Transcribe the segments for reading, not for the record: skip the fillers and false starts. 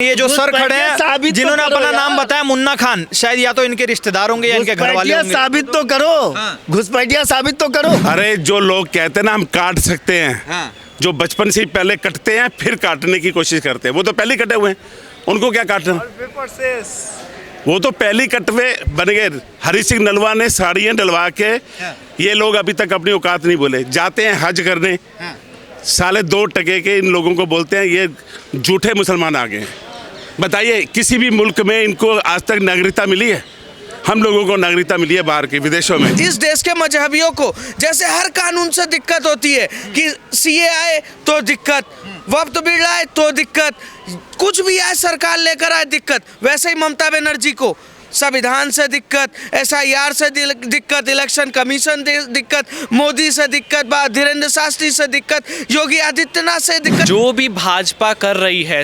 ये जो सर खड़े हैं जिन्होंने अपना नाम बताया मुन्ना खान, शायद या तो इनके रिश्तेदार होंगे या इनके घर वाले होंगे। साबित तो करो, घुसपैठिया साबित तो करो। अरे जो लोग कहते हैं ना हम काट सकते हैं, जो बचपन से ही पहले कटते हैं फिर काटने की कोशिश करते हैं, वो तो पहले ही कटे हुए हैं, उनको क्या काटना। वो तो पहले ही कटवे बन गए। हरी सिंह नलवा ने साड़ियाँ डलवा के ये लोग अभी तक अपनी औकात नहीं बोले। जाते हैं हज करने, साले 2 टके के इन लोगों को बोलते हैं ये झूठे मुसलमान आ गए। बताइए किसी भी मुल्क में इनको आज तक नागरिकता मिली है? हम लोगों को नागरिकता मिली है बाहर के विदेशों में। इस देश के मजहबियों को जैसे हर कानून से दिक्कत होती है कि सीए आए तो दिक्कत, वक्त बिल आए तो दिक्कत, कुछ भी आए सरकार लेकर आए दिक्कत, वैसे ही ममता बनर्जी को संविधान से दिक्कत, एसआईआर से दिक्कत, इलेक्शन कमीशन दिक्कत, मोदी से दिक्कत, धीरेन्द्र शास्त्री से दिक्कत, योगी आदित्यनाथ से दिक्कत। जो भी भाजपा कर रही है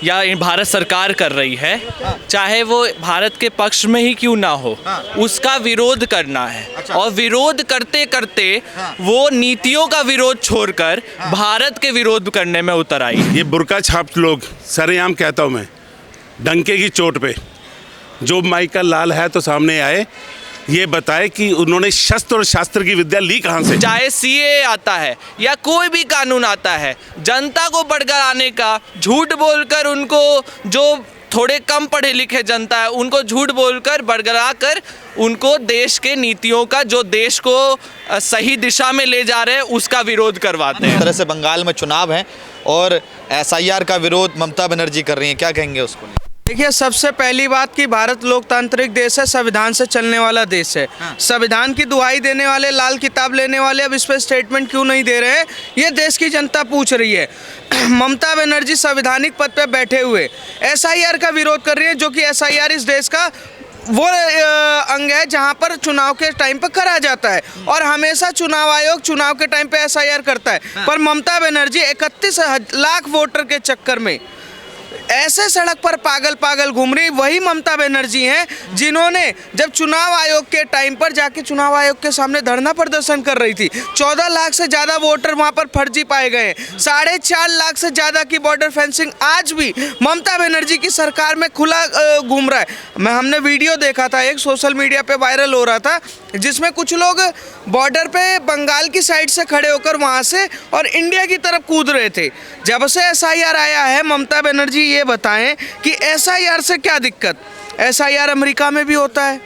या भारत सरकार कर रही है, चाहे वो भारत के पक्ष में ही क्यों ना हो, उसका विरोध करना है। और विरोध करते करते वो नीतियों का विरोध छोड़कर भारत के विरोध करने में उतर आई। ये बुर्का छाप लोग, सरेआम कहता हूँ मैं, डंके की चोट पे जो माइकल लाल है तो सामने आए, ये बताए कि उन्होंने शस्त्र और शास्त्र की विद्या ली कहाँ से। चाहे सीए आता है या कोई भी कानून आता है, जनता को भड़काने का, झूठ बोलकर उनको, जो थोड़े कम पढ़े लिखे जनता है उनको झूठ बोलकर भड़का कर उनको देश के नीतियों का, जो देश को सही दिशा में ले जा रहे हैं, उसका विरोध करवाते हैं। इस तरह से बंगाल में चुनाव है और एसआईआर का विरोध ममता बनर्जी कर रही हैं, क्या कहेंगे उसको? देखिए, सबसे पहली बात कि भारत लोकतांत्रिक देश है, संविधान से चलने वाला देश है। संविधान की दुहाई देने वाले, लाल किताब लेने वाले अब इस पर स्टेटमेंट क्यों नहीं दे रहे हैं, ये देश की जनता पूछ रही है। ममता बनर्जी संवैधानिक पद पर बैठे हुए एसआईआर का विरोध कर रही है, जो कि एसआईआर इस देश का वो अंग है जहां पर चुनाव के टाइम पर करा जाता है, और हमेशा चुनाव आयोग चुनाव के टाइम पे एसआईआर करता है। पर ममता बनर्जी 31 लाख वोटर के चक्कर में ऐसे सड़क पर पागल घूम रही वही ममता बनर्जी हैं जिन्होंने जब चुनाव आयोग के टाइम पर जाके चुनाव आयोग के सामने धरना प्रदर्शन कर रही थी। 14 लाख से ज़्यादा वोटर वहां पर फर्जी पाए गए, 4.5 लाख से ज़्यादा की बॉर्डर फेंसिंग आज भी ममता बनर्जी की सरकार में खुला घूम रहा है। हमने वीडियो देखा था, एक सोशल मीडिया पे वायरल हो रहा था, जिसमें कुछ लोग बॉर्डर पे बंगाल की साइड से खड़े होकर वहाँ से और इंडिया की तरफ कूद रहे थे। जब से एसआईआर आया है, ममता बनर्जी ये बताएं कि एसआईआर से क्या दिक्कत? एसआईआर अमेरिका में भी होता है,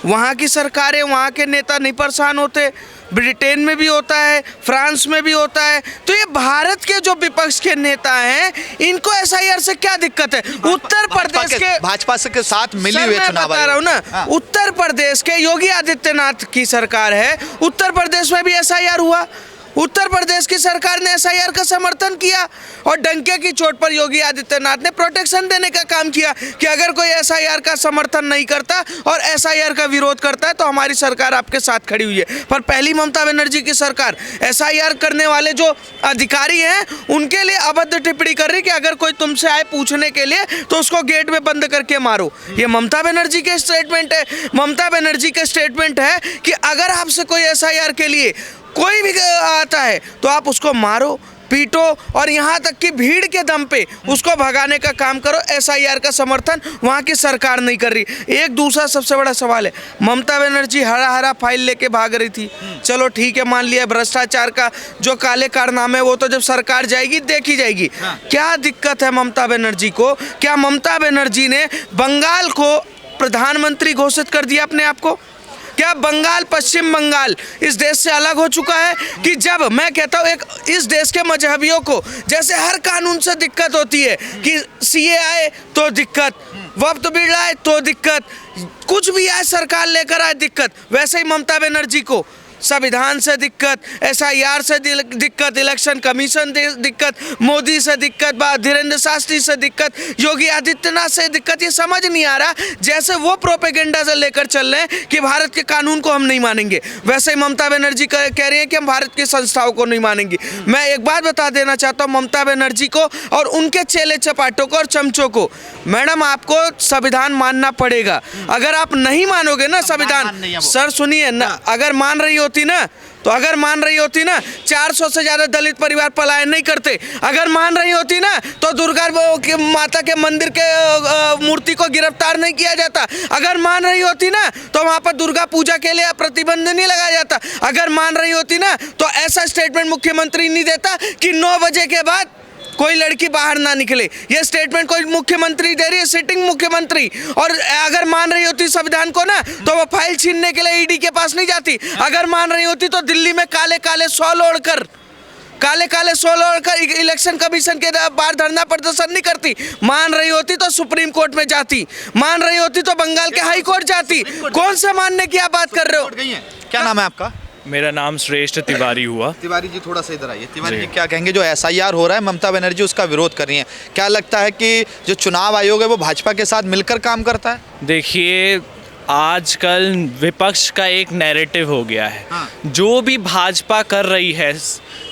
वहाँ की सरकारें, वहाँ के नेता नहीं परेशान होते, ब्रिटेन में भी होता है, फ्रांस में भी होता है। तो ये भारत के जो विपक्ष के नेता हैं, इनको एसआईआर से क्या दिक्कत है? उत्तर प्रदेश के भाजपा के साथ मिली हुई चुनाव बता रहा हूँ ना, उत्तर प्रदेश के योगी आदित्यनाथ की सरकार है, उत्तर प्रदेश में भी एसआईआर हुआ, उत्तर प्रदेश की सरकार ने एसआईआर का समर्थन किया और डंके की चोट पर योगी आदित्यनाथ ने प्रोटेक्शन देने का काम किया कि अगर कोई एसआईआर का समर्थन नहीं करता और एसआईआर का विरोध करता है तो हमारी सरकार आपके साथ खड़ी हुई है। पर पहली ममता बनर्जी की सरकार एसआईआर करने वाले जो अधिकारी हैं उनके लिए अभद्र टिप्पणी कर रही कि अगर कोई तुमसे आए पूछने के लिए तो उसको गेट में बंद करके मारो। ये ममता बनर्जी के स्टेटमेंट है। ममता बनर्जी के स्टेटमेंट है कि अगर आपसे कोई एसआईआर के लिए कोई भी आता है तो आप उसको मारो, पीटो और यहाँ तक कि भीड़ के दम पे उसको भगाने का काम करो। एसआईआर का समर्थन वहाँ की सरकार नहीं कर रही। एक दूसरा सबसे बड़ा सवाल है, ममता बनर्जी हरा फाइल लेके भाग रही थी, चलो ठीक है, मान लिया भ्रष्टाचार का जो काले कारनामे वो तो जब सरकार जाएगी देखी जाएगी। क्या दिक्कत है ममता बनर्जी को? क्या ममता बनर्जी ने बंगाल को प्रधानमंत्री घोषित कर दिया अपने आप को? क्या बंगाल, पश्चिम बंगाल इस देश से अलग हो चुका है? कि जब मैं कहता हूँ, एक इस देश के मजहबियों को जैसे हर कानून से दिक्कत होती है कि सीए आए तो दिक्कत, वक्त बिल आए तो दिक्कत, कुछ भी आए सरकार लेकर आए दिक्कत, वैसे ही ममता बनर्जी को संविधान से दिक्कत, एसआईआर से दिक्कत, इलेक्शन कमीशन दिक्कत, मोदी से दिक्कत, धीरेन्द्र शास्त्री से दिक्कत, योगी आदित्यनाथ से दिक्कत। ये समझ नहीं आ रहा, जैसे वो प्रोपेगेंडा से लेकर चल रहे हैं कि भारत के कानून को हम नहीं मानेंगे, वैसे ही ममता बनर्जी कह रही है कि हम भारत की संस्थाओं को नहीं मानेंगे। मैं एक बात बता देना चाहता हूँ ममता बनर्जी को और उनके चेले चपाटों को और चमचों को, मैडम आपको संविधान मानना पड़ेगा। अगर आप नहीं मानोगे ना संविधान, सर सुनिए ना, अगर मान रही हो होती ना, तो अगर मान रही होती ना 400 से ज़्यादा दलित परिवार पलायन नहीं करते। अगर मान रही होती ना तो दुर्गा माता के मंदिर के मूर्ति को गिरफ्तार नहीं किया जाता। अगर मान रही होती ना तो वहाँ पर दुर्गा पूजा के लिए प्रतिबंध नहीं लगाया जाता। अगर मान रही होती ना तो ऐसा स्टेटमेंट मुख्यमंत्री नहीं देता कि 9 बजे के बाद कोई लड़की बाहर ना निकले। ये स्टेटमेंट कोई मुख्यमंत्री दे रही है, सिटिंग मुख्यमंत्री। और अगर मान रही होती संविधान को ना तो वो फाइल छीनने के लिए ईडी के पास नहीं जाती। अगर मान रही होती तो दिल्ली में काले काले शॉल ओढ़कर इलेक्शन कमीशन के बाहर धरना प्रदर्शन नहीं करती। मान रही होती तो सुप्रीम कोर्ट में जाती। मान रही होती तो बंगाल के हाई कोर्ट जाती। कौन से मानने की आप बात कर रहे हो? क्या नाम है आपका? मेरा नाम श्रेष्ठ तिवारी हुआ। तिवारी जी थोड़ा सा इधर आइए। तिवारी जी क्या कहेंगे, जो SIR हो रहा है ममता बनर्जी उसका विरोध कर रही हैं, क्या लगता है कि जो चुनाव आयोग है वो भाजपा के साथ मिलकर काम करता है? देखिए, आजकल विपक्ष का एक नैरेटिव हो गया है। जो भी भाजपा कर रही है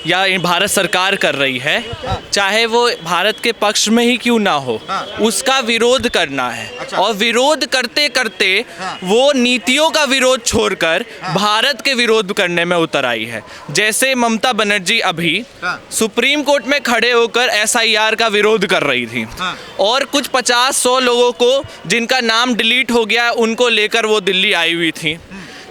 या भारत सरकार कर रही है, चाहे वो भारत के पक्ष में ही क्यों ना हो, उसका विरोध करना है। और विरोध करते करते वो नीतियों का विरोध छोड़कर भारत के विरोध करने में उतर आई है। जैसे ममता बनर्जी अभी सुप्रीम कोर्ट में खड़े होकर SIR का विरोध कर रही थी और कुछ 50-100 लोगों को जिनका नाम डिलीट हो गया उनको लेकर वो दिल्ली आई हुई थी।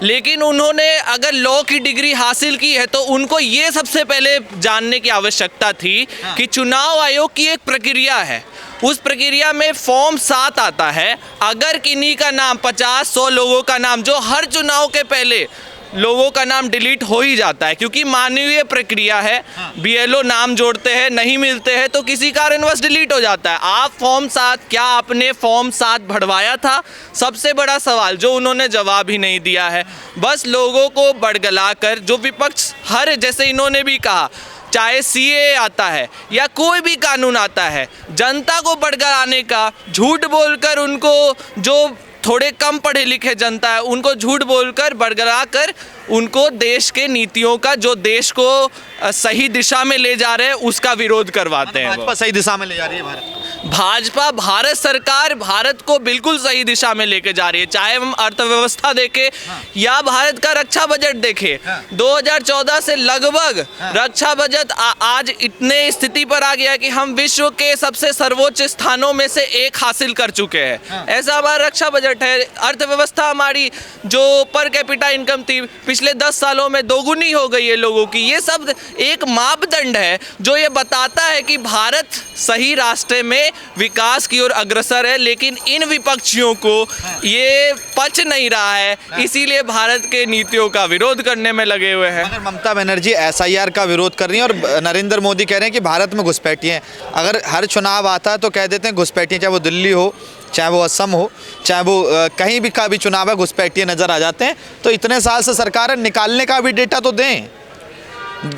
लेकिन उन्होंने अगर लॉ की डिग्री हासिल की है तो उनको ये सबसे पहले जानने की आवश्यकता थी कि चुनाव आयोग की एक प्रक्रिया है। उस प्रक्रिया में फॉर्म 7 आता है। अगर किन्हीं का नाम 50-100 लोगों का नाम, जो हर चुनाव के पहले लोगों का नाम डिलीट हो ही जाता है क्योंकि मानवीय प्रक्रिया है। BLO नाम जोड़ते हैं, नहीं मिलते हैं तो किसी कारणवश डिलीट हो जाता है। आप फॉर्म 7, क्या आपने फॉर्म 7 भरवाया था? सबसे बड़ा सवाल जो उन्होंने जवाब ही नहीं दिया है। बस लोगों को बड़गलाकर जो विपक्ष जैसे इन्होंने भी कहा, चाहे CAA आता है या कोई भी कानून आता है, जनता को बड़गलाने का, झूठ बोलकर उनको, जो थोड़े कम पढ़े लिखे जनता है उनको झूठ बोलकर बड़गला कर उनको देश के नीतियों का, जो देश को सही दिशा में ले जा रहे हैं उसका विरोध करवाते हैं। भाजपा सही दिशा में ले जा रही है भाजपा, भारत सरकार भारत को बिल्कुल सही दिशा में लेके जा रही है। चाहे हम अर्थव्यवस्था देखें या भारत का रक्षा बजट देखें, 2014 से लगभग रक्षा बजट आज इतने स्थिति पर आ गया कि हम विश्व के सबसे सर्वोच्च स्थानों में से एक हासिल कर चुके हैं। ऐसा हमारा रक्षा बजट है। अर्थव्यवस्था हमारी जो पर कैपिटा इनकम थी पिछले 10 सालों में दोगुनी हो गई है लोगों की। ये सब एक मापदंड है जो ये बताता है कि भारत सही रास्ते में विकास की ओर अग्रसर है। लेकिन इन विपक्षियों को ये पच नहीं रहा है, इसीलिए भारत के नीतियों का विरोध करने में लगे हुए हैं। अगर ममता बनर्जी SIR का विरोध कर रही हैं और नरेंद्र मोदी कह रहे हैं कि भारत में घुसपैठिए हैं, अगर हर चुनाव आता है तो कह देते हैं घुसपैठिए, चाहे वो दिल्ली हो, चाहे वो असम हो, चाहे वो कहीं भी का भी चुनाव है, घुसपैठिए नजर आ जाते हैं। तो इतने साल से सरकार निकालने का भी डेटा तो दें।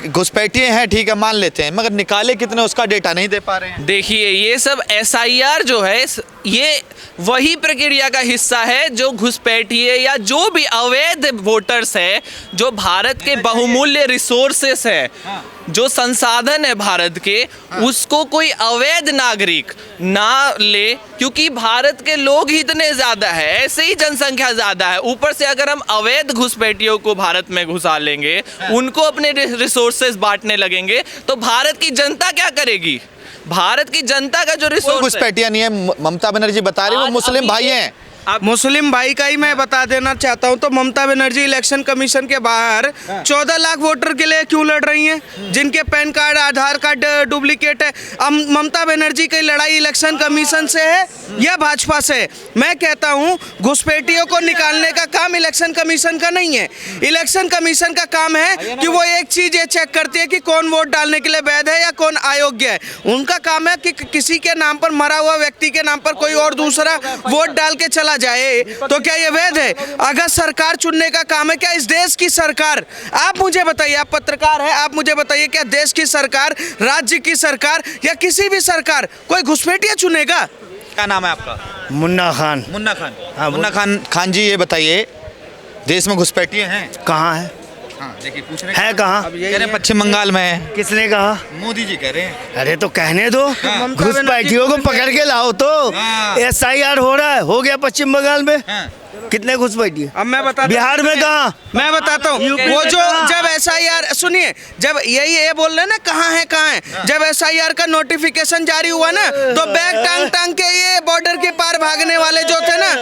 घुसपैठिए हैं ठीक है, मान लेते हैं, मगर निकाले कितने उसका डेटा नहीं दे पा रहे हैं। देखिए, ये सब SIR जो है ये वही प्रक्रिया का हिस्सा है जो घुसपैठिए या जो भी अवैध वोटर्स है, जो भारत के बहुमूल्य रिसोर्सेस है, जो संसाधन है भारत के, उसको कोई अवैध नागरिक ना ले। क्योंकि भारत के लोग ही इतने ज़्यादा है, ऐसे ही जनसंख्या ज़्यादा है, ऊपर से अगर हम अवैध घुसपैठियों को भारत में घुसा लेंगे, उनको अपने रिसोर्सेज बांटने लगेंगे, तो भारत की जनता क्या करेगी? भारत की जनता का जो रिसोर्स घुसपैठिया नहीं है, ममता बनर्जी बता रही है वो मुस्लिम भाई हैं। मुस्लिम भाई का ही मैं बता देना चाहता हूं। तो ममता बनर्जी इलेक्शन कमीशन के बाहर 14 लाख वोटर के लिए क्यों लड़ रही हैं, जिनके पैन कार्ड, आधार कार्ड डुप्लीकेट है? अब ममता बनर्जी की लड़ाई इलेक्शन कमीशन से है या भाजपा से? मैं कहता हूं घुसपैठियों को निकालने का काम इलेक्शन कमीशन का नहीं है। इलेक्शन कमीशन का काम है कि वो एक चीज ये चेक करती है कि कौन वोट डालने के लिए वैध है या कौन अयोग्य है। उनका काम है कि किसी के नाम पर, मरा हुआ व्यक्ति के नाम पर कोई और दूसरा वोट डाल के चला जाए तो क्या ये वैध है? अगर सरकार चुनने का काम है, क्या इस देश की सरकार, आप मुझे बताइए, आप पत्रकार हैं, आप मुझे बताइए, क्या देश की सरकार, राज्य की सरकार या किसी भी सरकार कोई घुसपैठिया चुनेगा? क्या नाम है आपका? मुन्ना खान। मुन्ना खान। हाँ, मुन्ना खान जी ये बताइए, देश में घुसपैठिए हैं? कहाँ है? देखिए पूछ रहे है कहाँ? अब यही कह रहे हैं पश्चिम बंगाल में है। किसने कहा? मोदी जी कह रहे हैं। अरे तो कहने दो, ममता घुसपैठियों को पकड़ के लाओ तो। SIR हो रहा है, हो गया पश्चिम बंगाल में। कितने घुसपैठिए? अब मैं बताता बिहार में कहाँ? मैं बताता हूँ वो जो जब SIR सुनिए, जब यही ये बोल रहे हैं ना कहाँ है, जब SIR का नोटिफिकेशन जारी हुआ ना तो बैग टांग टांग के ये बॉर्डर के पार भागने वाले जो थे ना,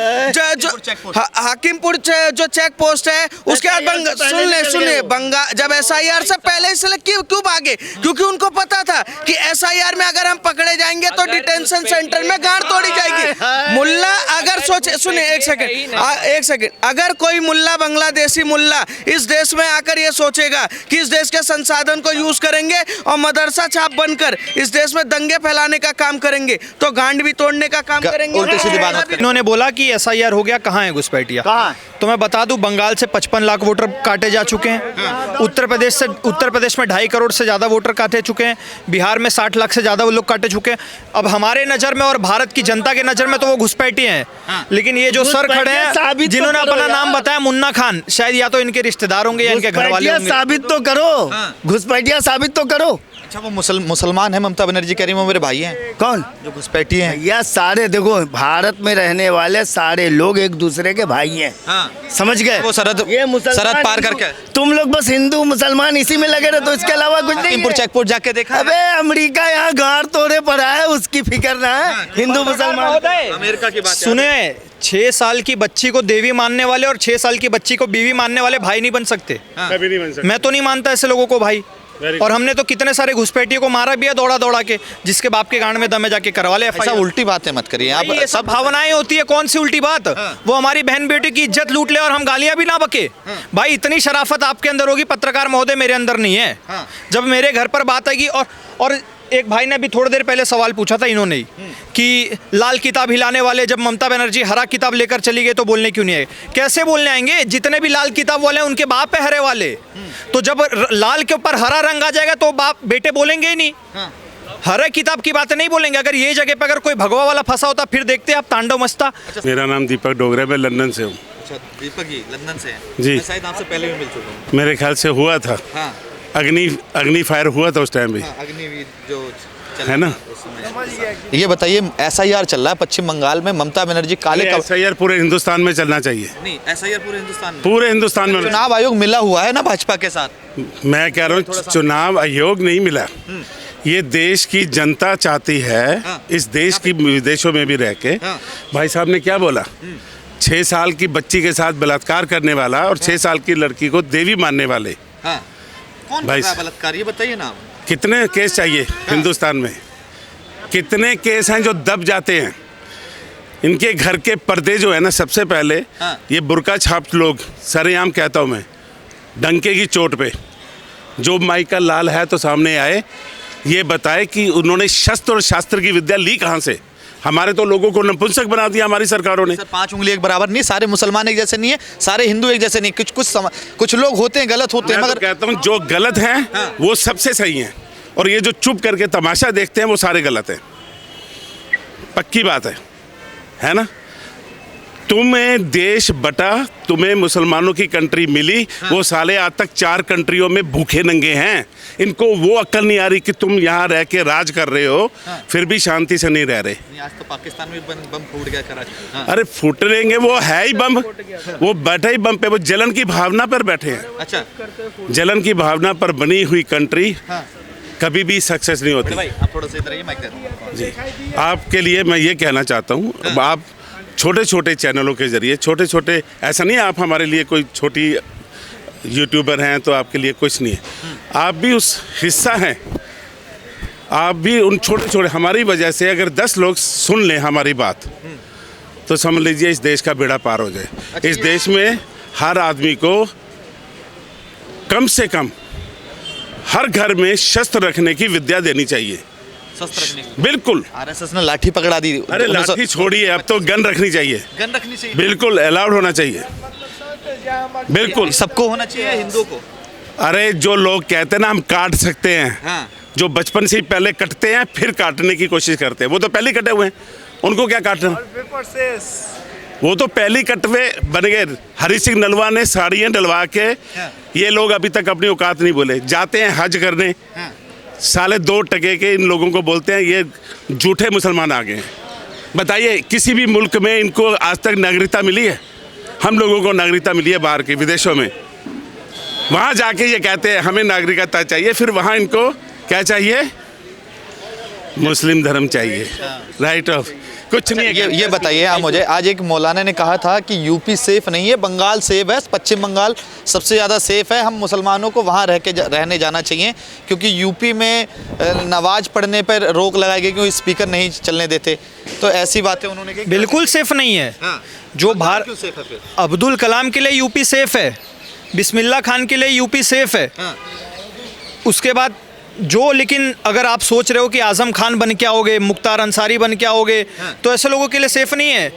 जो हाकिमपुर जो चेक पोस्ट है उसके बाद सुन ले बंगाल, जब SIR से पहले इसलिए क्यों भागे? क्योंकि उनको पता था कि SIR में अगर हम पकड़े जाएंगे तो डिटेंशन सेंटर में गांड तोड़ी जाएगी। मुल्ला अगर सोचे, सुनिए एक सेकंड, अगर कोई मुल्ला बांग्लादेशी मुल्ला इस देश में आकर ये सोचेगा कि इस देश के संसाधन को यूज करेंगे और मदरसा छाप बनकर इस देश में दंगे फैलाने का काम करेंगे तो गांड भी तोड़ने का काम करेंगे। उल्टी सीधी बात मत करें। इन्होंने बोला कि SIR हो गया, कहाँ है घुसपैठिया? कहाँ? तो मैं बता दूं, बंगाल से 55 लाख वोटर काटे जा चुके हैं। उत्तर प्रदेश में 2.5 करोड़ से ज़्यादा वोटर काटे चुके हैं। बिहार में 60 लाख से ज़्यादा वो लोग काटे चुके हैं। अब हमारे नज़र में और भारत की जनता के नज़र में तो वो घुसपैठिए हैं, लेकिन ये जो सर खड़े हैं जिन्होंने अपना नाम बताया मुन्ना खान, शायद या तो इनके रिश्तेदार होंगे या इनके घर वाले होंगे। साबित तो करो, घुसपैठिया साबित तो करो। अच्छा वो मुसलमान है, ममता बनर्जी कह रही है वो मेरे भाई हैं। कौन? जो घुसपैठी हैं। यह सारे देखो, भारत में रहने वाले सारे लोग एक दूसरे के भाई हैं। समझ गए? वो सरहद पार करके तुम लोग बस हिंदू मुसलमान इसी में लगे रहे, तो इसके अलावा कुछ नहीं हाकिमपुर है। चेक पोस्ट जाके देखा। अबे अमेरिका यहाँ गाड़ तोड़े पड़ा है, उसकी फिक्र ना है। हिंदू मुसलमान अमेरिका की बात सुने, 6 साल की बच्ची को देवी मानने वाले और 6 साल की बच्ची को बीवी मानने वाले भाई नहीं बन सकते। कभी नहीं बन सकता। मैं तो नहीं मानता ऐसे लोगों को भाई। और हमने तो कितने सारे घुसपैठियों को मारा भी है दौड़ा के, जिसके बाप के गांड में दम है, जाके करवा ले ऐसा FIR। उल्टी बातें मत करिए आप। ये सब भावनाएं होती है, कौन सी उल्टी बात? वो हमारी बहन बेटी की इज्जत लूट ले और हम गालियां भी ना बके। भाई इतनी शराफत आपके अंदर होगी पत्रकार महोदय, मेरे अंदर नहीं है। जब मेरे घर पर बात आएगी, और एक भाई ने अभी थोड़ी देर पहले सवाल पूछा था इन्होंने ही कि लाल किताब हिलाने वाले जब ममता बनर्जी हरा किताब लेकर चली गई तो बोलने क्यों नहीं आए? कैसे बोलने आएंगे? जितने भी लाल किताब वाले हैं उनके बाप है हरे वाले। तो जब लाल के ऊपर हरा रंग आ जाएगा तो बाप बेटे बोलेंगे ही नहीं। हरे किताब की बातें नहीं बोलेंगे। अगर ये जगह पर अगर कोई भगवा वाला फंसा होता फिर देखते आप तांडव मचता। मेरा नाम दीपक डोगरा है, मैं लंदन से हूँ। अच्छा दीपक जी लंदन से हैं। जी। मैं शायद आपसे पहले भी मिल चुका हूँ। मेरे ख्याल से हुआ था। अग्नि फायर हुआ था उस टाइम भी, अग्निवीर जो है ना? ये बताइए SIR चल रहा है पश्चिम बंगाल में, ममता बनर्जी काले SIR पूरे हिंदुस्तान में चलना चाहिए। नहीं SIR पूरे हिंदुस्तान में, पूरे हिंदुस्तान में। चुनाव आयोग मिला हुआ है ना भाजपा के साथ। मैं कह रहा हूँ चुनाव आयोग नहीं मिला, ये देश की जनता चाहती है। इस देश की विदेशों में भी रह के भाई साहब ने क्या बोला, 6 साल की बच्ची के साथ बलात्कार करने वाला और 6 साल की लड़की को देवी मानने वाले। कौन भाई कर रहा है बलात्कार, ये बताइए ना। कितने केस चाहिए हिंदुस्तान में? कितने केस हैं जो दब जाते हैं? इनके घर के पर्दे जो है ना, सबसे पहले ये बुर्का छाप लोग, सरेआम कहता हूँ मैं, डंके की चोट पे जो माइकल लाल है तो सामने आए, ये बताए कि उन्होंने शस्त्र और शास्त्र की विद्या ली कहाँ से। हमारे तो लोगों को नपुंसक बना दिया हमारी सरकारों ने। सर 5 उंगली एक बराबर नहीं, सारे मुसलमान एक जैसे नहीं है, सारे हिंदू एक जैसे नहीं। कुछ लोग होते हैं गलत होते हैं, मैं मगर तो कहता हूँ जो गलत हैं वो सबसे सही हैं, और ये जो चुप करके तमाशा देखते हैं वो सारे गलत हैं। पक्की बात है ना? तुम्हें देश बटा, तुम्हें मुसलमानों की कंट्री मिली, वो साले आज तक 4 कंट्रियों में भूखे नंगे हैं। इनको वो अक्ल नहीं आ रही कि तुम यहाँ रह के राज कर रहे हो, फिर भी शांति से नहीं रह रहे। आज तो पाकिस्तान में बम फूट गया कराची। अरे फूट लेंगे, वो है ही बम, वो बैठे ही बम पे, वो जलन की भावना पर बैठे हैं। अच्छा जलन की भावना पर बनी हुई कंट्री कभी भी सक्सेस नहीं होती। भाई आप थोड़ा सा इधर आइए, माइक दे दो। जी, आपके लिए मैं ये कहना चाहता हूँ, अब आप छोटे छोटे चैनलों के ज़रिए, छोटे छोटे, ऐसा नहीं है आप हमारे लिए कोई छोटी यूट्यूबर हैं तो आपके लिए कुछ नहीं है, आप भी उस हिस्सा हैं। आप भी उन छोटे छोटे, हमारी वजह से अगर 10 लोग सुन लें हमारी बात तो समझ लीजिए इस देश का बेड़ा पार हो जाए। इस देश में हर आदमी को कम से कम हर घर में शस्त्र रखने की विद्या देनी चाहिए। शस्त्र रखने की। बिल्कुल। RSS ने लाठी पकड़ा दी। अरे लाठी छोड़िए, अब तो गन रखनी चाहिए। गन रखनी चाहिए, बिल्कुल अलाउड होना चाहिए, बिल्कुल सबको होना चाहिए, हिंदुओं को। अरे जो लोग कहते हैं ना हम काट सकते हैं, जो बचपन से ही पहले कटते हैं फिर काटने की कोशिश करते हैं, वो तो पहले कटे हुए हैं, उनको क्या काटना? वो तो पहली कटवे बन गए। हरी सिंह नलवा ने साड़ियाँ डलवा के, ये लोग अभी तक अपनी औकात नहीं बोले। जाते हैं हज करने, साले 2 टके के इन लोगों को बोलते हैं ये झूठे मुसलमान आ गए। बताइए किसी भी मुल्क में इनको आज तक नागरिकता मिली है? हम लोगों को नागरिकता मिली है बाहर के विदेशों में। वहाँ जाके ये कहते हैं हमें नागरिकता चाहिए, फिर वहाँ इनको क्या चाहिए? मुस्लिम धर्म चाहिए। राइट ऑफ कुछ नहीं है। ये बताइए आप मुझे, आज एक मौलाना ने कहा था कि यूपी सेफ नहीं है, बंगाल सेफ है, पश्चिम बंगाल सबसे ज़्यादा सेफ है, हम मुसलमानों को वहाँ रहने जाना चाहिए क्योंकि यूपी में नमाज पढ़ने पर रोक लगाई गई क्योंकि स्पीकर नहीं चलने देते। तो ऐसी बातें उन्होंने की। बिल्कुल सेफ नहीं है। जो अब्दुल कलाम के लिए यूपी सेफ है, बिस्मिल्लाह खान के लिए यूपी सेफ है। उसके बाद जो, लेकिन अगर आप सोच रहे हो कि आज़म खान बन के आओगे, मुख्तार अंसारी बन के आओगे, तो ऐसे लोगों के लिए सेफ नहीं है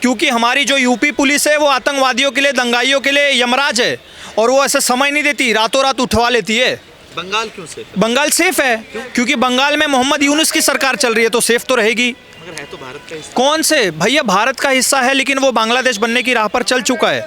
क्योंकि हमारी जो यूपी पुलिस है वो आतंकवादियों के लिए, दंगाइयों के लिए यमराज है और वो ऐसे समय नहीं देती, रातों रात उठवा लेती है। बंगाल क्यों सेफ है? बंगाल सेफ है क्योंकि बंगाल में मोहम्मद यूनुस की सरकार चल रही है, तो सेफ तो रहेगी। मगर है तो भारत का हिस्सा। कौन से भैया? भारत का हिस्सा है लेकिन वो बांग्लादेश बनने की राह पर चल चुका है।